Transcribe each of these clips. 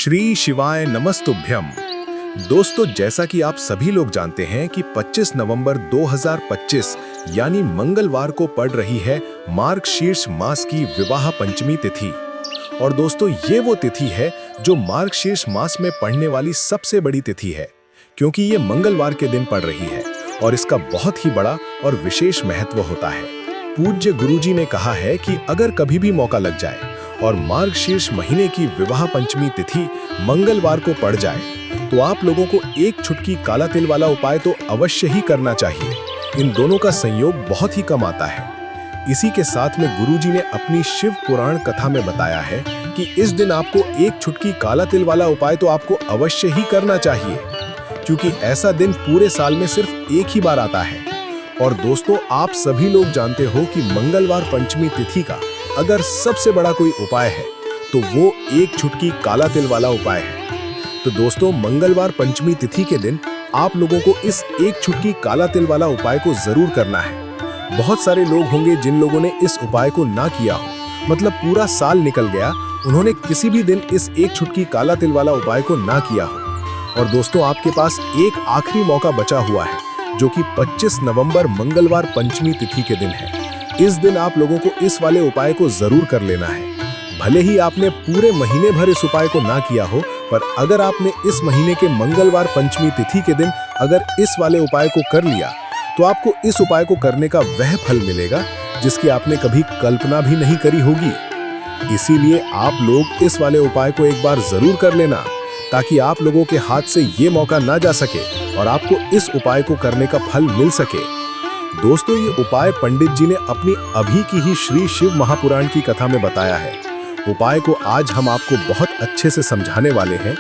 श्री शिवाय नमस्तुभ्यम। दोस्तों, जैसा कि आप सभी लोग जानते हैं कि 25 नवंबर 2025 यानी मंगलवार को पड़ रही है मार्गशीर्ष मास की विवाह पंचमी तिथि। और दोस्तों, ये वो तिथि है जो मार्गशीर्ष मास में पड़ने वाली सबसे बड़ी तिथि है, क्योंकि ये मंगलवार के दिन पड़ रही है और इसका बहुत ही बड़ा और विशेष महत्व होता है। पूज्य गुरुजी ने कहा है कि अगर कभी भी मौका लग जाए और मार्गशीर्ष महीने की विवाह पंचमी तिथि मंगलवार को पड़ जाए तो आप लोगों को एक चुटकी काला तिल वाला उपाय तो अवश्य ही करना चाहिए। इन दोनों का संयोग बहुत ही कम आता है। इसी के साथ में गुरुजी ने अपनी शिव पुराण कथा में बताया है कि इस दिन आपको एक चुटकी काला तिल वाला उपाय तो आपको अवश्य ही करना चाहिए, क्योंकि ऐसा दिन पूरे साल में सिर्फ एक ही बार आता है। और दोस्तों, आप सभी लोग जानते हो कि मंगलवार पंचमी तिथि का अगर सबसे बड़ा कोई उपाय है तो वो एक चुटकी काला तिल वाला उपाय है। तो दोस्तों, मंगलवार पंचमी तिथि के दिन आप लोगों को इस एक चुटकी काला तिल वाला उपाय को जरूर करना है। बहुत सारे लोग होंगे जिन लोगों ने इस उपाय को ना किया हो, मतलब पूरा साल निकल गया, उन्होंने किसी भी दिन इस एक चुटकी काला तिल वाला उपाय को ना किया हो। और दोस्तों, आपके पास एक आखिरी मौका बचा हुआ है, जो कि 25 नवंबर मंगलवार पंचमी तिथि के दिन है। इस दिन आप लोगों को इस वाले उपाय को जरूर कर लेना है। भले ही आपने पूरे महीने भर इस उपाय को ना किया हो, पर अगर आपने इस महीने के मंगलवार पंचमी तिथि के दिन अगर इस वाले उपाय को कर लिया तो आपको इस उपाय को करने का वह फल मिलेगा जिसकी आपने कभी कल्पना भी नहीं करी होगी। इसीलिए आप लोग इस वाले उपाय को एक बार जरूर कर लेना, ताकि आप लोगों के हाथ से ये मौका ना जा सके और आपको इस उपाय को करने का फल मिल सके। दोस्तों, ये उपाय पंडित जी ने अपनी अभी की ही श्री शिव महापुराण की कथा में बताया है। उपाय को आज हम आपको बहुत अच्छे से समझाने वाले हैं।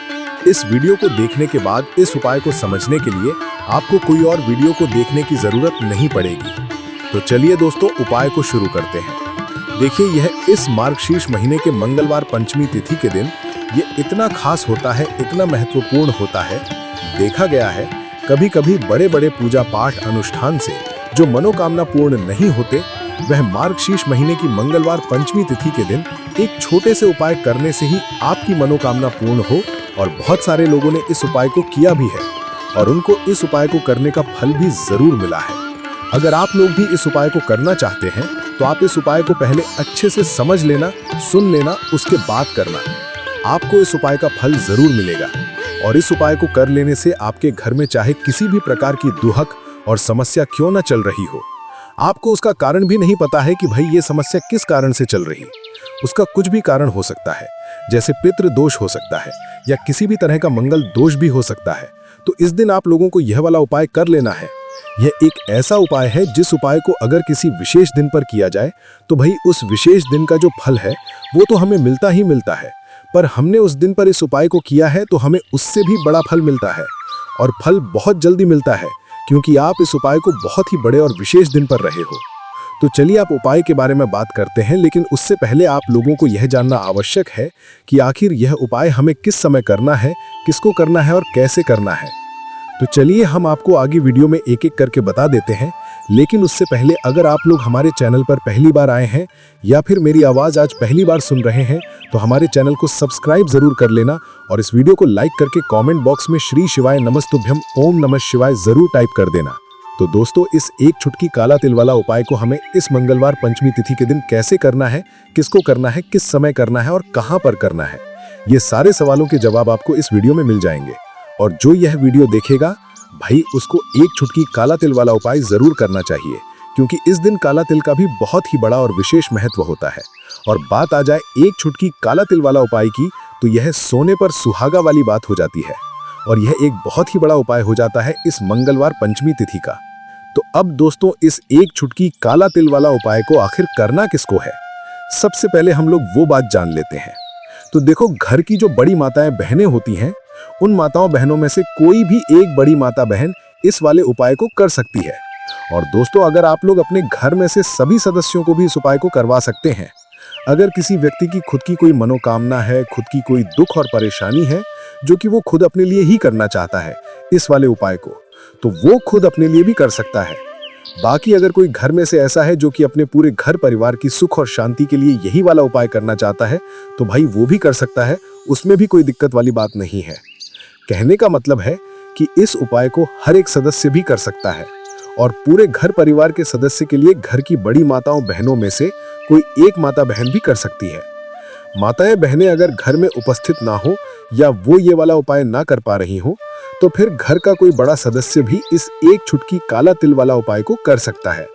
इस वीडियो को देखने के बाद इस उपाय को समझने के लिए आपको कोई और वीडियो को देखने की जरूरत नहीं पड़ेगी। तो चलिए दोस्तों, उपाय को शुरू करते हैं। देखिए, यह इस मार्गशीर्ष महीने के मंगलवार पंचमी तिथि के दिन ये इतना खास होता है, इतना महत्वपूर्ण होता है। देखा गया है कभी कभी बड़े बड़े पूजा पाठ अनुष्ठान से जो मनोकामना पूर्ण नहीं होते, वह मार्गशीर्ष महीने की मंगलवार पंचमी तिथि के दिन एक छोटे से उपाय करने से ही आपकी मनोकामना पूर्ण हो। और बहुत सारे लोगों ने इस उपाय को किया भी है और उनको इस उपाय को करने का फल भी जरूर मिला है। अगर आप लोग भी इस उपाय को करना चाहते हैं तो आप इस उपाय को पहले अच्छे से समझ लेना, सुन लेना, उसके बाद करना। आपको इस उपाय का फल जरूर मिलेगा। और इस उपाय को कर लेने से आपके घर में चाहे किसी भी प्रकार की दुहक और समस्या क्यों न चल रही हो, आपको उसका कारण भी नहीं पता है कि भाई ये समस्या किस कारण से चल रही है। उसका कुछ भी कारण हो सकता है, जैसे पितृ दोष हो सकता है या किसी भी तरह का मंगल दोष भी हो सकता है। तो इस दिन आप लोगों को यह वाला उपाय कर लेना है। यह एक ऐसा उपाय है जिस उपाय को अगर किसी विशेष दिन पर किया जाए तो भाई उस विशेष दिन का जो फल है वो तो हमें मिलता ही मिलता है, पर हमने उस दिन पर इस उपाय को किया है तो हमें उससे भी बड़ा फल मिलता है। और फल बहुत जल्दी मिलता है, क्योंकि आप इस उपाय को बहुत ही बड़े और विशेष दिन पर रहे हो। तो चलिए आप उपाय के बारे में बात करते हैं, लेकिन उससे पहले आप लोगों को यह जानना आवश्यक है कि आखिर यह उपाय हमें किस समय करना है, किसको करना है और कैसे करना है। तो चलिए हम आपको आगे वीडियो में एक एक करके बता देते हैं। लेकिन उससे पहले अगर आप लोग हमारे चैनल पर पहली बार आए हैं या फिर मेरी आवाज़ आज पहली बार सुन रहे हैं तो हमारे चैनल को सब्सक्राइब जरूर कर लेना और इस वीडियो को लाइक करके कमेंट बॉक्स में श्री शिवाय नमस्तुभ्यम ओम नमः शिवाय जरूर टाइप कर देना। तो दोस्तों, इस एक चुटकी काला तिल वाला उपाय को हमें इस मंगलवार पंचमी तिथि के दिन कैसे करना है, किसको करना है, किस समय करना है और कहां पर करना है, ये सारे सवालों के जवाब आपको इस वीडियो में मिल जाएंगे। और जो यह वीडियो देखेगा भाई, उसको एक चुटकी काला तिल वाला उपाय जरूर करना चाहिए, क्योंकि इस दिन काला तिल का भी बहुत ही बड़ा और विशेष महत्व होता है। और बात आ जाए एक चुटकी काला तिल वाला उपाय की, तो यह सोने पर सुहागा वाली बात हो जाती है और यह एक बहुत ही बड़ा उपाय हो जाता है इस मंगलवार पंचमी तिथि का। तो अब दोस्तों, इस एक चुटकी काला तिल वाला उपाय को आखिर करना किसको है, सबसे पहले हम लोग वो बात जान लेते हैं। तो देखो, घर की जो बड़ी माताएं बहनें होती हैं, उन माताओं बहनों में से कोई भी एक बड़ी माता बहन इस वाले उपाय को कर सकती है। और दोस्तों, अगर आप लोग अपने घर में से सभी सदस्यों को भी इस उपाय को करवा सकते हैं। अगर किसी व्यक्ति की खुद की कोई मनोकामना है, खुद की कोई दुख और परेशानी है जो कि वो खुद अपने लिए ही करना चाहता है इस वाले उपाय को, तो वो खुद अपने लिए भी कर सकता है। बाकी अगर कोई घर में से ऐसा है जो कि अपने पूरे घर परिवार की सुख और शांति के लिए यही वाला उपाय करना चाहता है, तो भाई वो भी कर सकता है, उसमें भी कोई दिक्कत वाली बात नहीं है। कहने का मतलब है कि इस उपाय को हर एक सदस्य भी कर सकता है और पूरे घर परिवार के सदस्य के लिए घर की बड़ी माताओं बहनों में से कोई एक माता बहन भी कर सकती है। माताएं बहनें अगर घर में उपस्थित ना हो या वो ये वाला उपाय ना कर पा रही हो, तो फिर घर का कोई बड़ा सदस्य भी इस एक चुटकी काला तिल वाला उपाय को कर सकता है,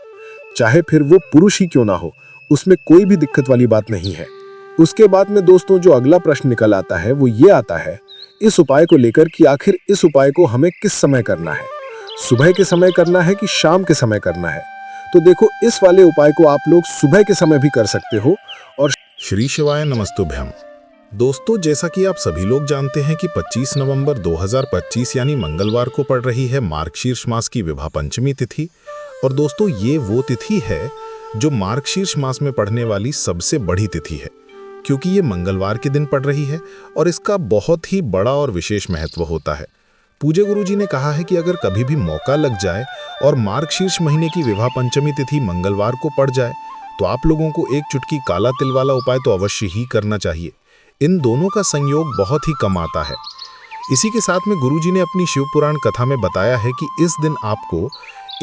चाहे फिर वो पुरुष ही क्यों ना हो, उसमें कोई भी दिक्कत वाली बात नहीं है। उसके बाद में दोस्तों जो अगला प्रश्न निकल आता है वो ये आता है इस उपाय को लेकर कि आखिर इस उपाय को हमें किस समय करना है, सुबह के समय करना है कि शाम के समय करना है। तो देखो, इस वाले उपाय को आप लोग सुबह के समय भी कर सकते हो। और श्री शिवाय नमस्तुभ्यम। दोस्तों, जैसा कि आप सभी लोग जानते हैं कि 25 नवंबर 2025 यानी मंगलवार को पड़ रही है मार्गशीर्ष मास की विवाह पंचमी तिथि। और दोस्तों, ये वो तिथि है जो मार्गशीर्ष मास में पड़ने वाली सबसे बड़ी तिथि है, क्योंकि ये मंगलवार के दिन पड़ रही है और इसका बहुत ही बड़ा और विशेष महत्व होता है। पूज्य गुरु जी ने कहा है कि अगर कभी भी मौका लग जाए और मार्गशीर्ष महीने की विवाह पंचमी तिथि मंगलवार को पड़ जाए, तो आप लोगों को एक चुटकी काला तिल वाला उपाय तो अवश्य ही करना चाहिए। इन दोनों का संयोग बहुत ही कम आता है। इसी के साथ में गुरुजी ने अपनी शिव पुराण कथा में बताया है कि इस दिन आपको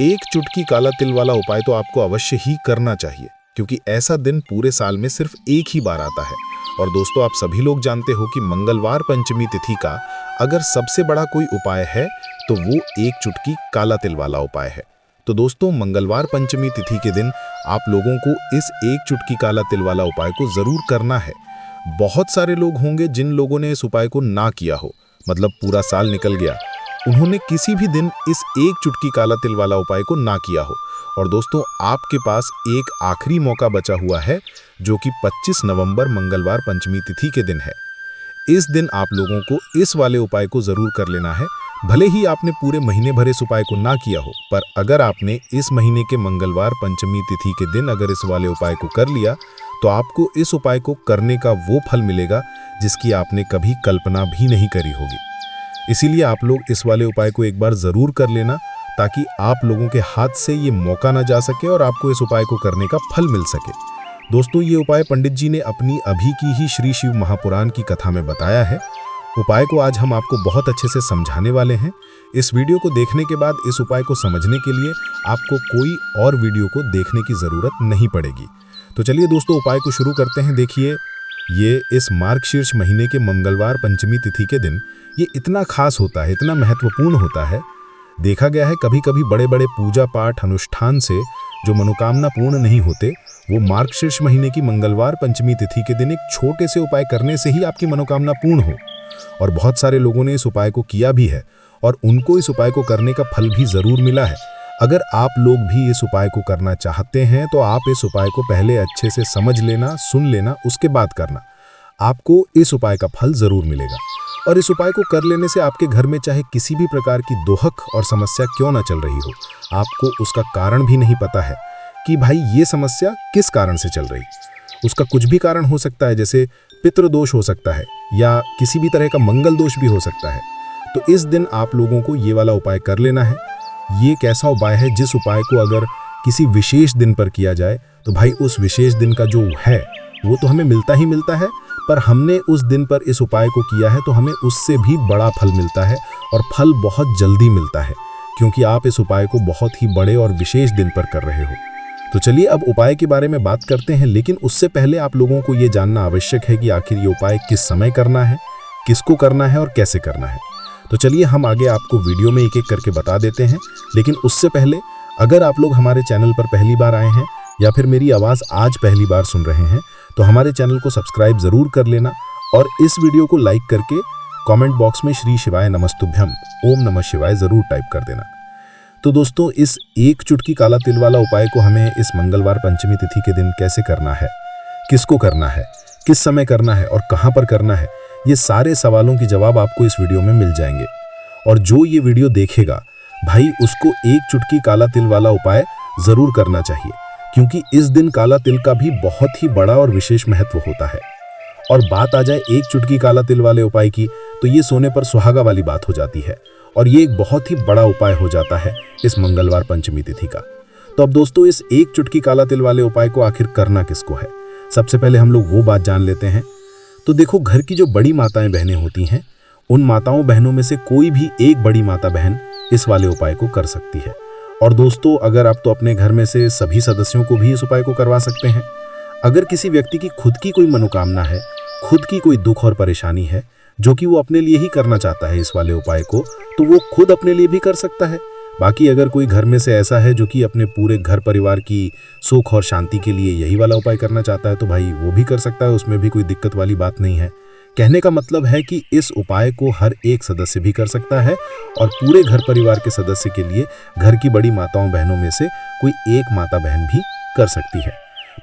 एक चुटकी काला तिल वाला उपाय तो आपको अवश्य ही करना चाहिए, क्योंकि ऐसा दिन पूरे साल में सिर्फ एक ही बार आता है। और दोस्तों, आप सभी लोग जानते हो कि मंगलवार पंचमी तिथि का अगर सबसे बड़ा कोई उपाय है तो वो एक चुटकी काला तिल वाला उपाय है। तो दोस्तों, मंगलवार पंचमी तिथि के दिन आप लोगों को इस एक चुटकी काला तिल वाला उपाय को जरूर करना है। बहुत सारे लोग होंगे जिन लोगों ने इस उपाय को ना किया हो, मतलब पूरा साल निकल गया, उन्होंने किसी भी दिन इस एक चुटकी काला तिल वाला उपाय को ना किया हो। और दोस्तों, आपके पास एक आखिरी मौका बचा हुआ है, जो कि 25 नवंबर मंगलवार पंचमी तिथि के दिन है। इस दिन आप लोगों को इस वाले उपाय को जरूर कर लेना है। भले ही आपने पूरे महीने भर इस उपाय को ना किया हो, पर अगर आपने इस महीने के मंगलवार पंचमी तिथि के दिन अगर इस वाले उपाय को कर लिया, तो आपको इस उपाय को करने का वो फल मिलेगा जिसकी आपने कभी कल्पना भी नहीं करी होगी। इसीलिए आप लोग इस वाले उपाय को एक बार जरूर कर लेना, ताकि आप लोगों के हाथ से ये मौका ना जा सके और आपको इस उपाय को करने का फल मिल सके। दोस्तों, ये उपाय पंडित जी ने अपनी अभी की ही श्री शिव महापुराण की कथा में बताया है। उपाय को आज हम आपको बहुत अच्छे से समझाने वाले हैं। इस वीडियो को देखने के बाद इस उपाय को समझने के लिए आपको कोई और वीडियो को देखने की ज़रूरत नहीं पड़ेगी। तो चलिए दोस्तों, उपाय को शुरू करते हैं। देखिए, ये इस मार्गशीर्ष महीने के मंगलवार पंचमी तिथि के दिन ये इतना खास होता है, इतना महत्वपूर्ण होता है। देखा गया है कभी कभी बड़े बड़े पूजा पाठ अनुष्ठान से जो मनोकामना पूर्ण नहीं होते, वो मार्गशीर्ष महीने की मंगलवार पंचमी तिथि के दिन एक छोटे से उपाय करने से ही आपकी मनोकामना पूर्ण हो। और बहुत सारे लोगों ने इस उपाय को किया भी है और उनको इस उपाय को करने का फल भी ज़रूर मिला है। अगर आप लोग भी इस उपाय को करना चाहते हैं तो आप इस उपाय को पहले अच्छे से समझ लेना, सुन लेना, उसके बाद करना। आपको इस उपाय का फल ज़रूर मिलेगा। और इस उपाय को कर लेने से आपके घर में चाहे किसी भी प्रकार की दोहक और समस्या क्यों ना चल रही हो, आपको उसका कारण भी नहीं पता है कि भाई ये समस्या किस कारण से चल रही। उसका कुछ भी कारण हो सकता है, जैसे पितृदोष हो सकता है या किसी भी तरह का मंगल दोष भी हो सकता है। तो इस दिन आप लोगों को ये वाला उपाय कर लेना है। ये एक ऐसा उपाय है जिस उपाय को अगर किसी विशेष दिन पर किया जाए तो भाई उस विशेष दिन का जो है वो तो हमें मिलता ही मिलता है, पर हमने उस दिन पर इस उपाय को किया है तो हमें उससे भी बड़ा फल मिलता है और फल बहुत जल्दी मिलता है, क्योंकि आप इस उपाय को बहुत ही बड़े और विशेष दिन पर कर रहे हो। तो चलिए अब उपाय के बारे में बात करते हैं, लेकिन उससे पहले आप लोगों को ये जानना आवश्यक है कि आखिर ये उपाय किस समय करना है, किसको करना है और कैसे करना है। तो चलिए हम आगे आपको वीडियो में एक एक करके बता देते हैं। लेकिन उससे पहले अगर आप लोग हमारे चैनल पर पहली बार आए हैं या फिर मेरी आवाज़ आज पहली बार सुन रहे हैं, तो हमारे चैनल को सब्सक्राइब ज़रूर कर लेना और इस वीडियो को लाइक करके कमेंट बॉक्स में श्री शिवाय नमस्तुभ्यम ओम नमः शिवाय ज़रूर टाइप कर देना। तो दोस्तों, इस एक चुटकी काला तिल वाला उपाय को हमें इस मंगलवार पंचमी तिथि के दिन कैसे करना है, किसको करना है, किस समय करना है और कहाँ पर करना है, ये सारे सवालों के जवाब आपको इस वीडियो में मिल जाएंगे। और जो ये वीडियो देखेगा भाई, उसको एक चुटकी काला तिल वाला उपाय ज़रूर करना चाहिए, क्योंकि इस दिन काला तिल का भी बहुत ही बड़ा और विशेष महत्व होता है। और बात आ जाए एक चुटकी काला तिल वाले उपाय की, तो ये सोने पर सुहागा वाली बात हो जाती है और ये एक बहुत ही बड़ा उपाय हो जाता है इस मंगलवार पंचमी तिथि का। तो अब दोस्तों इस एक चुटकी काला तिल वाले उपाय को आखिर करना किसको है, सबसे पहले हम लोग वो बात जान लेते हैं। तो देखो, घर की जो बड़ी माताएं बहनें होती हैं, उन माताओं बहनों में से कोई भी एक बड़ी माता बहन इस वाले उपाय को कर सकती है। और दोस्तों, अगर आप तो अपने घर में से सभी सदस्यों को भी इस उपाय को करवा सकते हैं। अगर किसी व्यक्ति की खुद की कोई मनोकामना है, खुद की कोई दुख और परेशानी है जो कि वो अपने लिए ही करना चाहता है इस वाले उपाय को, तो वो खुद अपने लिए भी कर सकता है। बाकी अगर कोई घर में से ऐसा है जो कि अपने पूरे घर परिवार की सुख और शांति के लिए यही वाला उपाय करना चाहता है, तो भाई वो भी कर सकता है, उसमें भी कोई दिक्कत वाली बात नहीं है। कहने का मतलब है कि इस उपाय को हर एक सदस्य भी कर सकता है और पूरे घर परिवार के सदस्य के लिए घर की बड़ी माताओं बहनों में से कोई एक माता बहन भी कर सकती है।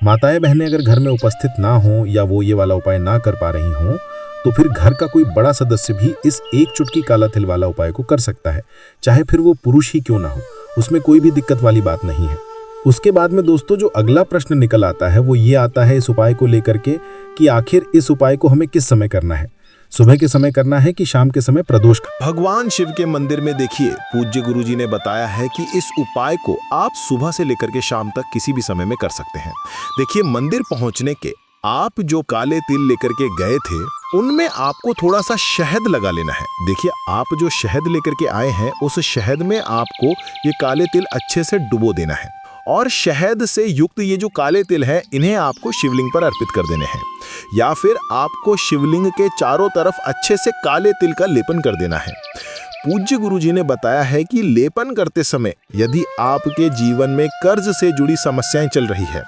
माताएं बहनें अगर घर में उपस्थित ना हो या वो ये वाला उपाय ना कर पा रही हों, तो फिर घर का कोई बड़ा सदस्य भी इस एक चुटकी काला तिल वाला उपाय को कर सकता है, चाहे फिर वो पुरुष ही क्यों ना हो, उसमें कोई भी दिक्कत वाली बात नहीं है। उसके बाद में दोस्तों जो अगला प्रश्न निकल आता है वो ये आता है इस उपाय को लेकर के कि आखिर इस उपाय को हमें किस समय करना है, सुबह के समय करना है कि शाम के समय प्रदोष का। भगवान शिव के मंदिर में देखिए, पूज्य गुरुजी ने बताया है कि इस उपाय को आप सुबह से लेकर के शाम तक किसी भी समय में कर सकते हैं। देखिए, मंदिर पहुंचने के आप जो काले तिल लेकर के गए थे, उनमें आपको थोड़ा सा शहद लगा लेना है। देखिए, आप जो शहद लेकर के आए हैं, उस शहद में आपको ये काले तिल अच्छे से डुबो देना है और शहद से युक्त ये जो काले तिल है, इन्हें आपको शिवलिंग पर अर्पित कर देने हैं, या फिर आपको शिवलिंग के चारों तरफ अच्छे से काले तिल का लेपन कर देना है। पूज्य गुरुजी ने बताया है कि लेपन करते समय यदि आपके जीवन में कर्ज से जुड़ी समस्याएं चल रही है,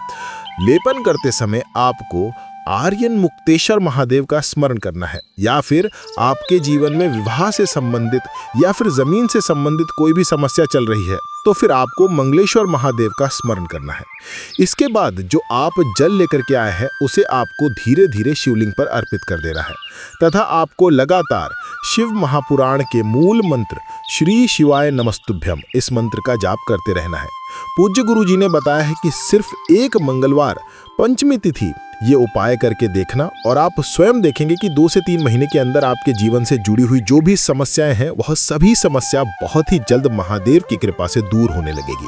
लेपन करते समय आपको आर्यन मुक्तेश्वर महादेव का स्मरण करना है, या फिर आपके जीवन में विवाह से संबंधित या फिर जमीन से संबंधित कोई भी समस्या चल रही है, तो फिर आपको मंगलेश्वर महादेव का स्मरण करना है। इसके बाद जो आप जल लेकर के आए हैं, उसे आपको धीरे धीरे शिवलिंग पर अर्पित कर देना है तथा आपको लगातार शिव महापुराण के मूल मंत्र श्री शिवाय नमस्तुभ्यम इस मंत्र का जाप करते रहना है। पूज्य गुरुजी ने बताया है कि सिर्फ एक मंगलवार पंचमी तिथि ये उपाय करके देखना और आप स्वयं देखेंगे कि 2 से 3 महीने के अंदर आपके जीवन से जुड़ी हुई जो भी समस्याएं हैं, वह सभी समस्या बहुत ही जल्द महादेव की कृपा से दूर होने लगेगी।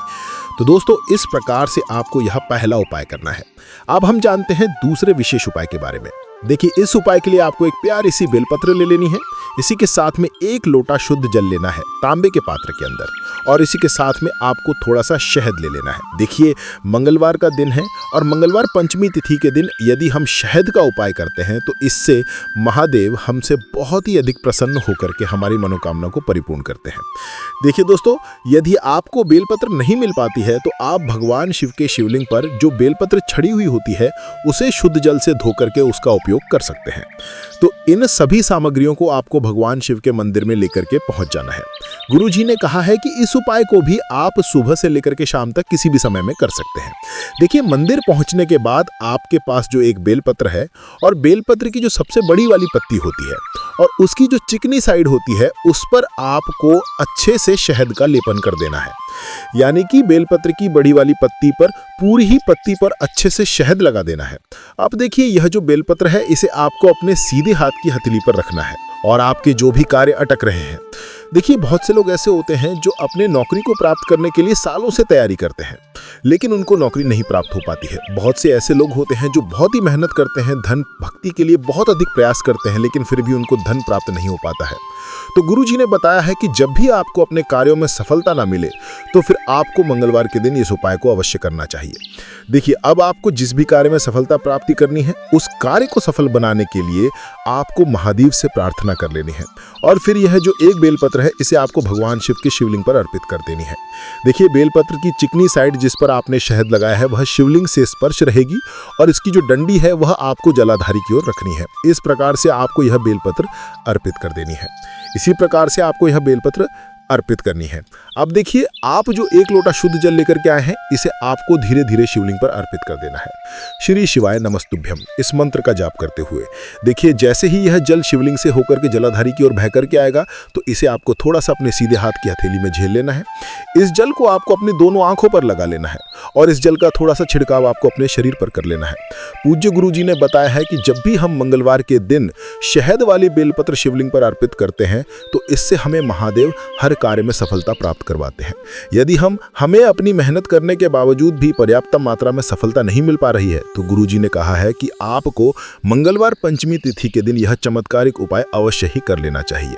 तो दोस्तों, इस प्रकार से आपको यह पहला उपाय करना है। अब हम जानते हैं दूसरे विशेष उपाय के बारे में। देखिए, इस उपाय के लिए आपको एक प्यारी सी बेलपत्र ले लेनी है। इसी के साथ में 1 लोटा शुद्ध जल लेना है तांबे के पात्र के अंदर, और इसी के साथ में आपको थोड़ा सा शहद ले लेना है। देखिए, मंगलवार का दिन है और मंगलवार पंचमी तिथि के दिन यदि हम शहद का उपाय करते हैं, तो इससे महादेव हमसे बहुत ही अधिक प्रसन्न होकर के हमारी मनोकामना को परिपूर्ण करते हैं। देखिए दोस्तों, यदि आपको बेलपत्र नहीं मिल पाती है, तो आप भगवान शिव के शिवलिंग पर जो बेलपत्र छड़ी हुई होती है, उसे शुद्ध जल से धो करके उसका उपयोग कर सकते हैं। तो इन सभी सामग्रियों को आपको भगवान शिव के मंदिर में लेकर के पहुंच जाना है। गुरुजी ने कहा है कि इस उपाय को भी आप सुबह से लेकर के शाम तक किसी भी समय में कर सकते हैं। देखिए, मंदिर पहुंचने के बाद आपके पास जो एक बेलपत्र है और बेलपत्र की जो सबसे बड़ी वाली पत्ती होती है और उसकी जो चिकनी साइड होती है, उस पर आपको अच्छे से शहद का लेपन कर देना है। यानी कि बेलपत्र की बड़ी वाली पत्ती पर, पूरी ही पत्ती पर अच्छे से शहद लगा देना है। अब देखिए, यह जो बेलपत्र है, इसे आपको अपने सीधे हाथ की हथेली पर रखना है और आपके जो भी कार्य अटक रहे हैं। देखिए, बहुत से लोग ऐसे होते हैं जो अपने नौकरी को प्राप्त करने के लिए सालों से तैयारी करते हैं, लेकिन उनको नौकरी नहीं प्राप्त हो पाती है। बहुत से ऐसे लोग होते हैं जो बहुत ही मेहनत करते हैं, धन भक्ति के लिए बहुत अधिक प्रयास करते हैं, लेकिन फिर भी उनको धन प्राप्त नहीं हो पाता है। तो गुरुजी ने बताया है कि जब भी आपको अपने कार्यों में सफलता ना मिले, तो फिर आपको मंगलवार के दिन इस उपाय को अवश्य करना चाहिए। देखिए, अब आपको जिस भी कार्य में सफलता प्राप्ति करनी है, उस कार्य को सफल बनाने के लिए आपको महादेव से प्रार्थना कर लेनी है, और फिर यह जो एक बेलपत्र है, इसे आपको भगवान शिव के शिवलिंग पर अर्पित कर देनी है। देखिए, बेलपत्र की चिकनी साइड जिस पर आपने शहद लगाया है, वह शिवलिंग से स्पर्श रहेगी और इसकी जो डंडी है, वह आपको जलाधारी की ओर रखनी है। इस प्रकार से आपको यह बेलपत्र अर्पित कर देनी है। इसी प्रकार से आपको यह बेलपत्र अर्पित करनी है। अब देखिए, आप जो 1 लोटा शुद्ध जल लेकर के आए हैं, इसे आपको धीरे धीरे शिवलिंग पर अर्पित कर देना है। श्री शिवाय नमस्तुभ्यम इस मंत्र का जाप करते हुए। देखिए, जैसे ही यह जल शिवलिंग से होकर के जलाधारी की ओर बह करके आएगा, तो इसे आपको थोड़ा सा अपने सीधे हाथ की हथेली में झेल लेना है। इस जल को आपको अपनी दोनों आंखों पर लगा लेना है और इस जल का थोड़ा सा छिड़काव आपको अपने शरीर पर कर लेना है। पूज्य गुरुजी ने बताया है कि जब भी हम मंगलवार के दिन शहद वाली बेलपत्र शिवलिंग पर अर्पित करते हैं, तो इससे हमें महादेव हर कार्य में सफलता प्राप्त करवाते हैं। यदि हमें अपनी मेहनत करने के बावजूद भी पर्याप्त मात्रा में सफलता नहीं मिल पा रही है तो गुरुजी ने कहा है कि आपको मंगलवार पंचमी तिथि के दिन यह चमत्कारिक उपाय अवश्य ही कर लेना चाहिए।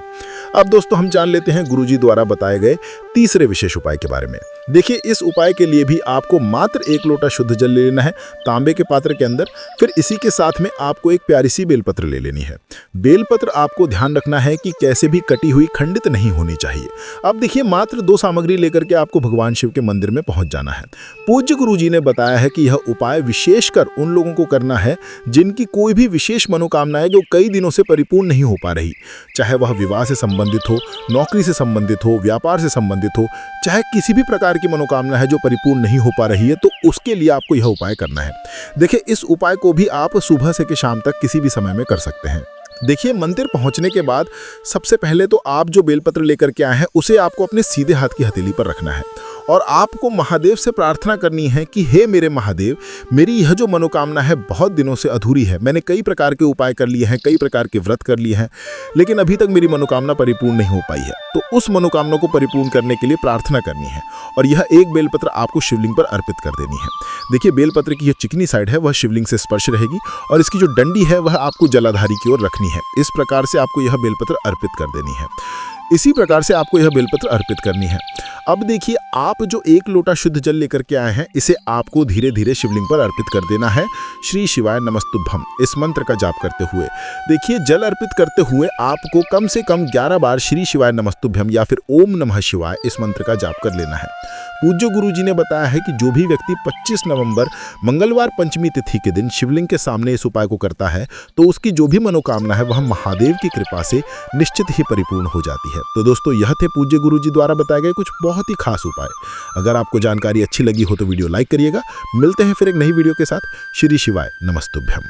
अब दोस्तों हम जान लेते हैं गुरुजी द्वारा बताए गए तीसरे विशेष उपाय के बारे में। देखिए, इस उपाय के लिए भी आपको मात्र 1 लोटा शुद्ध जल ले लेना है तांबे के पात्र के अंदर। फिर इसी के साथ में आपको एक प्यारी सी बेलपत्र ले लेनी है। बेलपत्र आपको ध्यान रखना है कि कैसे भी कटी हुई खंडित नहीं होनी चाहिए। अब देखिए, मात्र 2 सामग्री लेकर के आपको भगवान शिव के मंदिर में पहुंच जाना है। पूज्य गुरुजी ने बताया है कि यह उपाय विशेषकर उन लोगों को करना है जिनकी कोई भी विशेष मनोकामना है जो कई दिनों से परिपूर्ण नहीं हो पा रही, चाहे वह विवाह से संबंधित हो, नौकरी से संबंधित हो, व्यापार से संबंधित हो, चाहे किसी भी प्रकार की मनोकामना है जो परिपूर्ण नहीं हो पा रही है, तो उसके लिए आपको यह उपाय करना है। देखिए, इस उपाय को भी आप सुबह से के शाम तक किसी भी समय में कर सकते हैं। देखिए, मंदिर पहुंचने के बाद सबसे पहले तो आप जो बेलपत्र लेकर के आए हैं उसे आपको अपने सीधे हाथ की हथेली पर रखना है और आपको महादेव से प्रार्थना करनी है कि हे मेरे महादेव, मेरी यह जो मनोकामना है बहुत दिनों से अधूरी है। मैंने कई प्रकार के उपाय कर लिए हैं, कई प्रकार के व्रत कर लिए हैं, लेकिन अभी तक मेरी मनोकामना परिपूर्ण नहीं हो पाई है। तो उस मनोकामना को परिपूर्ण करने के लिए प्रार्थना करनी है और यह एक बेलपत्र आपको शिवलिंग पर अर्पित कर देनी है। देखिए, बेलपत्र की यह चिकनी साइड है वह शिवलिंग से स्पर्श रहेगी और इसकी जो डंडी है वह आपको जलाधारी की ओर रखनी है। इस प्रकार से आपको यह बेलपत्र अर्पित कर देनी है। इसी प्रकार से आपको यह बेलपत्र अर्पित करनी है। अब देखिए, आप जो 1 लोटा शुद्ध जल लेकर के आए हैं इसे आपको धीरे धीरे शिवलिंग पर अर्पित कर देना है। श्री शिवाय नमस्तुभ्यम इस मंत्र का जाप करते हुए। देखिए, जल अर्पित करते हुए आपको कम से कम 11 बार श्री शिवाय नमस्तुभ्यम या फिर ओम नमः शिवाय इस मंत्र का जाप कर लेना है। पूज्य गुरुजी ने बताया है कि जो भी व्यक्ति 25 नवंबर मंगलवार पंचमी तिथि के दिन शिवलिंग के सामने इस उपाय को करता है तो उसकी जो भी मनोकामना है वह महादेव की कृपा से निश्चित ही परिपूर्ण हो जाती है। तो दोस्तों, यह थे पूज्य गुरुजी द्वारा बताए गए कुछ बहुत ही खास उपाय। अगर आपको जानकारी अच्छी लगी हो तो वीडियो लाइक करिएगा। मिलते हैं फिर एक नई वीडियो के साथ। श्री शिवाय नमस्तुभ्यम।